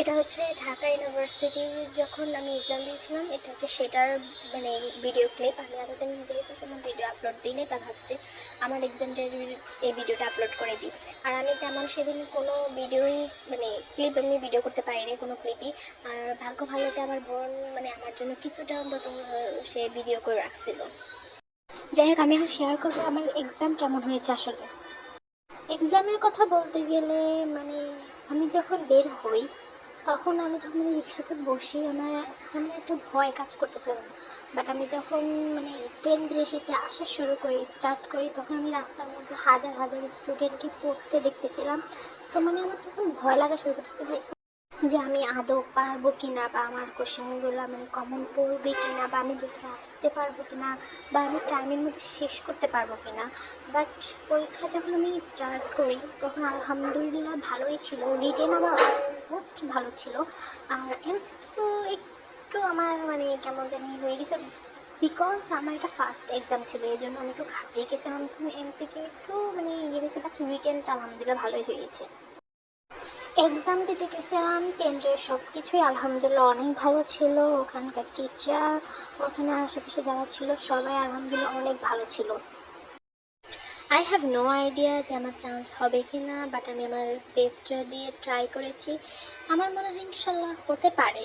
এটা হচ্ছে ঢাকা ইউনিভার্সিটির যখন আমি এক্সাম দিয়েছিলাম, এটা হচ্ছে সেটার মানে ভিডিও ক্লিপ। আমি এতদিন যেহেতু কোনো ভিডিও আপলোড দিইনি, তা ভাবছি আমার এক্সামটার এই ভিডিওটা আপলোড করে দিই। আর আমি তেমন সেদিন কোনো ভিডিওই মানে ক্লিপ এমনি ভিডিও করতে পারিনি, কোনো ক্লিপই। আর ভাগ্য ভালো যে আমার বোন মানে আমার জন্য কিছুটা অন্তত সে ভিডিও করে রাখছিল। যাই হোক, আমি এখন শেয়ার করবো আমার এক্সাম কেমন হয়েছে। আসলে এক্সামের কথা বলতে গেলে মানে আমি যখন বের হই, তখন আমি যখন রিক্সাতে বসি আমার তেমন একটা ভয় কাজ করতেছিল না। বাট আমি যখন মানে কেন্দ্রে সেতে আসা শুরু করি, স্টার্ট করি, তখন আমি রাস্তার মধ্যে হাজার হাজার স্টুডেন্টকে পড়তে দেখতেছিলাম। তো মানে আমার তখন ভয় লাগা শুরু করতেছিল যে আমি আদৌ পারবো কিনা, বা আমার কোশ্চেনগুলো মানে কমন পড়বে কিনা, বা আমি দেখে আসতে পারবো কিনা, বা আমি টাইমের মধ্যে শেষ করতে পারবো কিনা। বাট পরীক্ষা যখন আমি স্টার্ট করি তখন আলহামদুলিল্লাহ ভালোই ছিল, রিটেন আমার অলমোস্ট ভালো ছিল। আর এমসিকিউ একটু আমার মানে কেমন জানি হয়ে গেছে, বিকজ আমার এটা ফার্স্ট এক্সাম ছিল, এই জন্য আমি একটু ঘাবড়িয়ে গেছিলাম। তো এমসিকিউ একটু মানে ইয়ে হয়েছে, বাট রিটেনটা আলহামদুলিল্লাহ ভালোই হয়ে গেছে। এক্সাম দিতে গেছিলাম কেন্দ্রের, সব কিছুই আলহামদুলিল্লাহ অনেক ভালো ছিল। ওখানকার টিচার, ওখানে আশেপাশে যারা ছিল সবাই আলহামদুলিল্লাহ অনেক ভালো ছিল। আই হ্যাভ নো আইডিয়া যে আমার চান্স হবে কি না, বাট আমি আমার বেস্টটা দিয়ে ট্রাই করেছি। আমার মনে হয় ইনশাল্লাহ হতে পারে।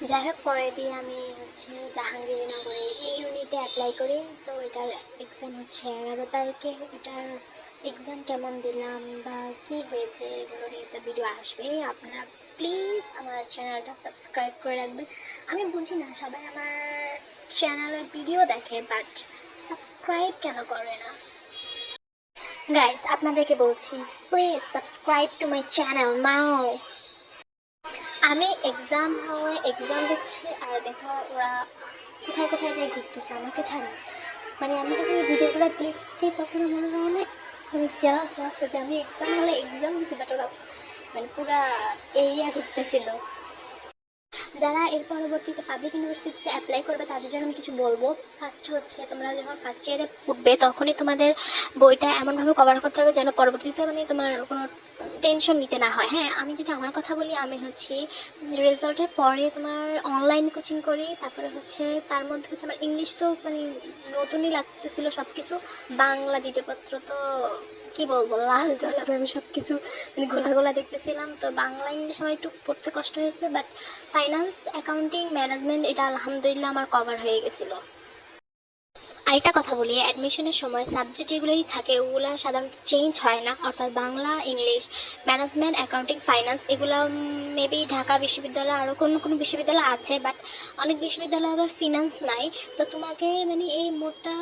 যাই হোক, পরে দিয়ে আমি হচ্ছে জাহাঙ্গীরনগরের এই ইউনিটে অ্যাপ্লাই করি। তো এটার এক্সাম হচ্ছে 11 তারিখে। এটার এক্সাম কেমন দিলাম বা কি হয়েছে এগুলো নিয়ে তো ভিডিও আসবে। আপনারা প্লিজ আমার চ্যানেলটা সাবস্ক্রাইব করে রাখবেন। আমি বুঝি না সবাই আমার চ্যানেলের ভিডিও দেখে বাট সাবস্ক্রাইব কেন করে না। গাইস, আপনাদেরকে বলছি please subscribe to my channel now. আমি এক্সাম হলে এক্সাম দিচ্ছি আর দেখো ওরা কোথায় কোথায় যে ঘুরতেছে আমাকে ছাড়া। মানে আমি যখন এই ভিডিওগুলো দেখছি তখন আমার অনেক মানে জেলাস লাগছে যে আমি এক্সাম হলে এক্সাম দিচ্ছি, বাট ওরা মানে পুরা এরিয়া ঘুরতেছিল। যারা এর পরবর্তীতে পাবলিক ইউনিভার্সিটিতে অ্যাপ্লাই করবে তাদের জন্য আমি কিছু বলবো। ফার্স্ট হচ্ছে, তোমরা যখন ফার্স্ট ইয়ারে উঠবে তখনই তোমাদের বইটা এমনভাবে কভার করতে হবে যেন পরবর্তীতে মানে তোমার কোনো টেনশন নিতে না হয়। হ্যাঁ, আমি যদি আমার কথা বলি, আমি হচ্ছে রেজাল্টের পরে তোমার অনলাইন কোচিং করি। তারপরে হচ্ছে তার মধ্যে হচ্ছে আমার ইংলিশ তো মানে নতুনই লাগতেছিল সব কিছু। বাংলা দ্বিতীয় পত্র তো কি বলবো, লাল জলাবে, আমি সব কিছু মানে গোলা গোলা দেখতেছিলাম। তো বাংলা ইংলিশ আমার একটু পড়তে কষ্ট হয়েছে, বাট ফাইন্যান্স, অ্যাকাউন্টিং, ম্যানেজমেন্ট এটা আলহামদুলিল্লাহ আমার কভার হয়ে গেছিলো। আরেকটা কথা বলি, অ্যাডমিশনের সময় সাবজেক্ট যেগুলোই থাকে ওগুলো সাধারণত চেঞ্জ হয় না, অর্থাৎ Bangla, English, management, accounting, finance এগুলো মেবি ঢাকা বিশ্ববিদ্যালয় আরও কোনো কোনো বিশ্ববিদ্যালয় আছে, বাট অনেক বিশ্ববিদ্যালয় আবার ফিনান্স নাই। তো তোমাকে মানে এই মোটটা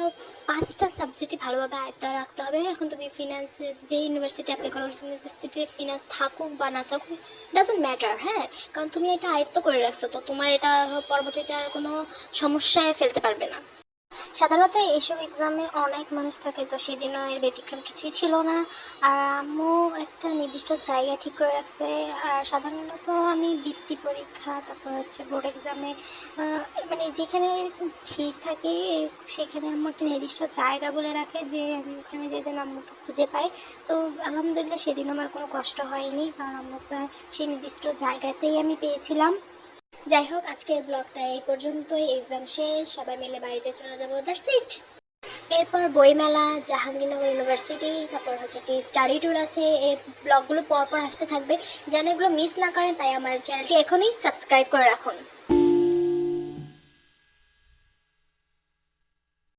5টা সাবজেক্টই ভালোভাবে আয়ত্ত রাখতে হবে। এখন তুমি ফিনান্সে যে ইউনিভার্সিটি অ্যাপ্লাই করো, ইউনিভার্সিটিতে ফিনান্স থাকুক বা না থাকুক ডাজন্ট ম্যাটার। হ্যাঁ, কারণ তুমি এটা আয়ত্ত করে রাখছো, তো তোমার এটা পরবর্তীতে আর কোনো সমস্যায় ফেলতে পারবে না। সাধারণত এইসব এক্সামে অনেক মানুষ থাকে, তো সেদিনও এর ব্যতিক্রম কিছুই ছিল না। আর আম্মু একটা নির্দিষ্ট জায়গা ঠিক করে রাখছে। আর সাধারণত আমি বৃত্তি পরীক্ষা, তারপর হচ্ছে বোর্ড এক্সামে মানে যেখানে ভিড় থাকে সেখানে আম্মু একটা নির্দিষ্ট জায়গা বলে রাখে যে আমি ওখানে যেন আম্মুকে খুঁজে পাই। তো আলহামদুলিল্লাহ সেদিন আমার কোনো কষ্ট হয়নি, কারণ আম্মুকে সেই নির্দিষ্ট জায়গাতেই আমি পেয়েছিলাম। যাই হোক, আজকের ব্লগটা এই পর্যন্তই। এক্সাম শেষ, সবাই মিলে বাড়িতে চলে যাবো, দ্যাটস ইট। এরপর বইমেলা, জাহাঙ্গীরনগর ইউনিভার্সিটি, তারপর হচ্ছে একটি স্টাডি ট্যুর আছে। এই ব্লগগুলো পরপর আসতে থাকবে, যেন এগুলো মিস না করেন। তাই আমার চ্যানেলটি এখনই সাবস্ক্রাইব করে রাখুন।